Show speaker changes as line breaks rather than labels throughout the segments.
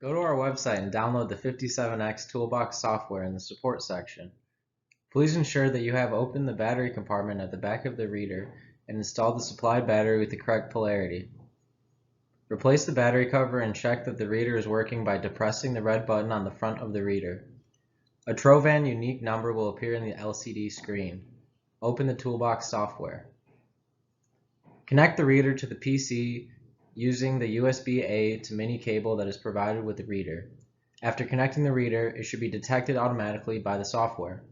Go to our website and download the 57x Toolbox software in the support section. Please ensure that you have opened the battery compartment at the back of the reader and installed the supplied battery with the correct polarity. Replace the battery cover and check that the reader is working by depressing the red button on the front of the reader. A Trovan unique number will appear in the LCD screen. Open the Toolbox software. Connect the reader to the PC using the USB-A to mini cable that is provided with the reader. After connecting the reader, it should be detected automatically by the software.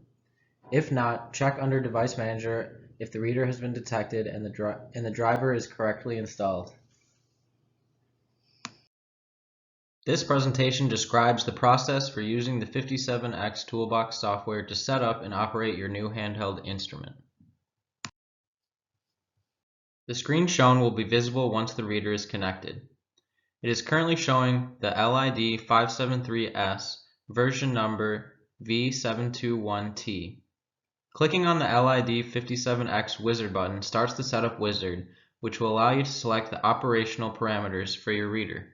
If not, check under Device Manager if the reader has been detected and the driver is correctly installed. This presentation describes the process for using the 57x Toolbox software to set up and operate your new handheld instrument. The screen shown will be visible once the reader is connected. It is currently showing the LID 573S version number V721T. Clicking on the LID 57x Wizard button starts the Setup Wizard, which will allow you to select the operational parameters for your reader.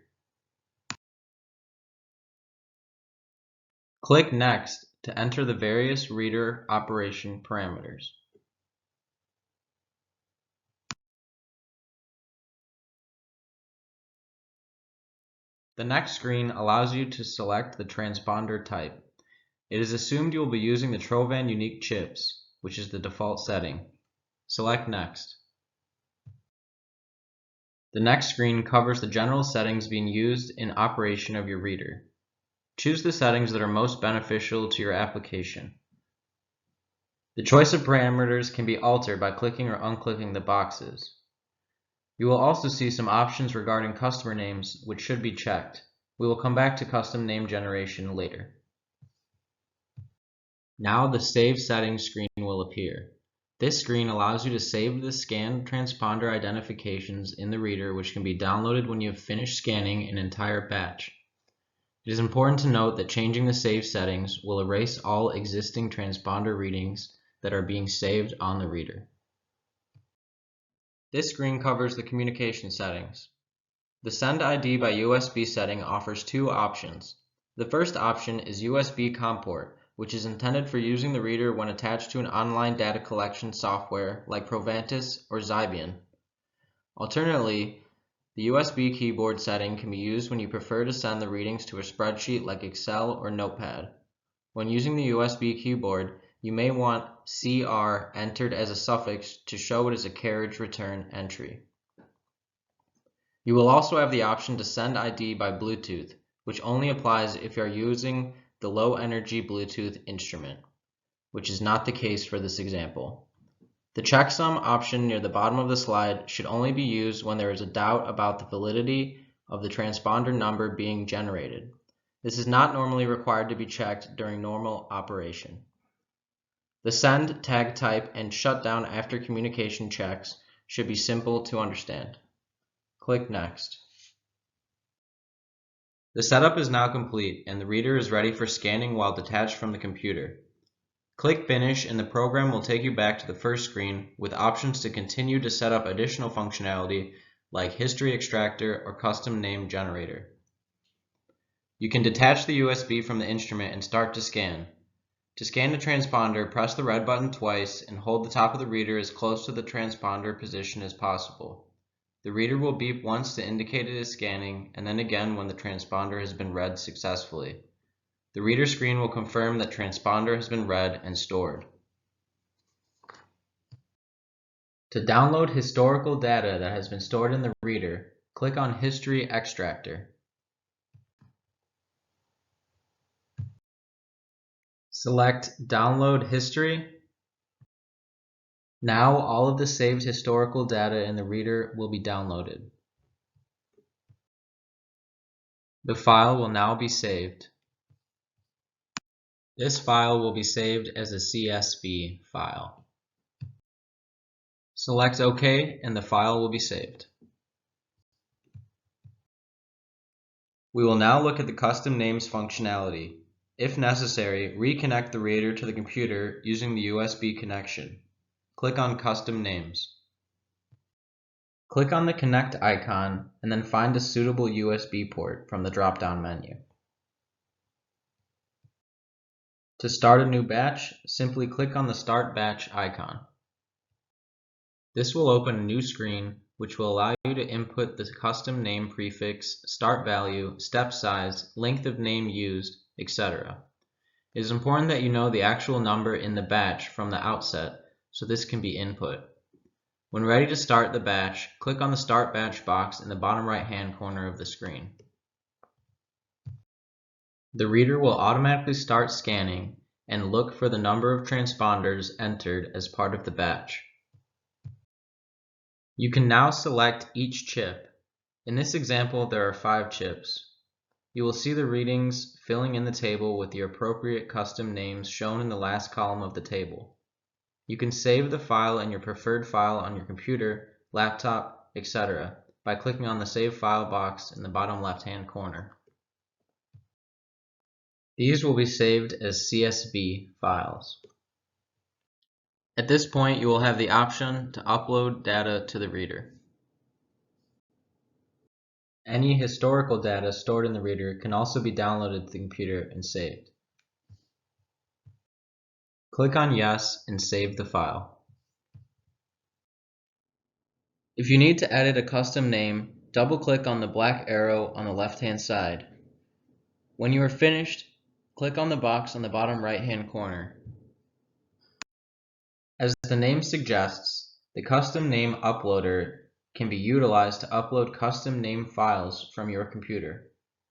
Click Next to enter the various reader operation parameters. The next screen allows you to select the transponder type. It is assumed you will be using the Trovan unique chips, which is the default setting. Select Next. The next screen covers the general settings being used in operation of your reader. Choose the settings that are most beneficial to your application. The choice of parameters can be altered by clicking or unclicking the boxes. You will also see some options regarding customer names, which should be checked. We will come back to custom name generation later. Now the Save Settings screen will appear. This screen allows you to save the scanned transponder identifications in the reader, which can be downloaded when you have finished scanning an entire batch. It is important to note that changing the save settings will erase all existing transponder readings that are being saved on the reader. This screen covers the communication settings. The Send ID by USB setting offers two options. The first option is USB COM port, which is intended for using the reader when attached to an online data collection software like Provantis or Zybian. Alternatively, the USB keyboard setting can be used when you prefer to send the readings to a spreadsheet like Excel or Notepad. When using the USB keyboard, you may want CR entered as a suffix to show it as a carriage return entry. You will also have the option to send ID by Bluetooth, which only applies if you are using the low energy Bluetooth instrument, which is not the case for this example. The checksum option near the bottom of the slide should only be used when there is a doubt about the validity of the transponder number being generated. This is not normally required to be checked during normal operation. The send, tag type, and shutdown after communication checks should be simple to understand. Click Next. The setup is now complete and the reader is ready for scanning while detached from the computer. Click Finish and the program will take you back to the first screen with options to continue to set up additional functionality like History Extractor or Custom Name Generator. You can detach the USB from the instrument and start to scan. To scan the transponder, press the red button twice and hold the top of the reader as close to the transponder position as possible. The reader will beep once to indicate it is scanning and then again when the transponder has been read successfully. The reader screen will confirm that transponder has been read and stored. To download historical data that has been stored in the reader, click on History Extractor. Select Download History. Now all of the saved historical data in the reader will be downloaded. The file will now be saved. This file will be saved as a CSV file. Select OK and the file will be saved. We will now look at the custom names functionality. If necessary, reconnect the reader to the computer using the USB connection. Click on Custom Names. Click on the Connect icon and then find a suitable USB port from the drop-down menu. To start a new batch, simply click on the Start Batch icon. This will open a new screen which will allow you to input the custom name prefix, start value, step size, length of name used, etc. It is important that you know the actual number in the batch from the outset, so this can be input. When ready to start the batch, click on the Start Batch box in the bottom right-hand corner of the screen. The reader will automatically start scanning and look for the number of transponders entered as part of the batch. You can now select each chip. In this example, there are 5 chips. You will see the readings filling in the table with the appropriate custom names shown in the last column of the table. You can save the file in your preferred file on your computer, laptop, etc. by clicking on the Save File box in the bottom left-hand corner. These will be saved as CSV files. At this point, you will have the option to upload data to the reader. Any historical data stored in the reader can also be downloaded to the computer and saved. Click on Yes and save the file. If you need to edit a custom name, double-click on the black arrow on the left-hand side. When you are finished, click on the box on the bottom right-hand corner. As the name suggests, the custom name uploader can be utilized to upload custom name files from your computer.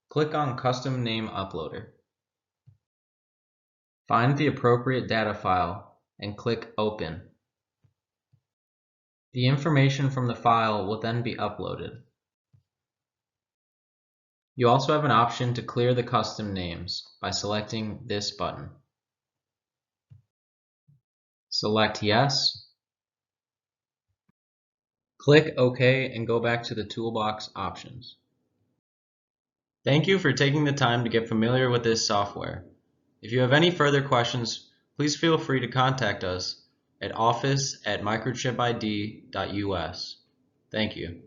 Click on Custom Name Uploader. Find the appropriate data file and click Open. The information from the file will then be uploaded. You also have an option to clear the custom names by selecting this button. Select Yes. Click OK and go back to the Toolbox options. Thank you for taking the time to get familiar with this software. If you have any further questions, please feel free to contact us at office@microchipid.us. Thank you.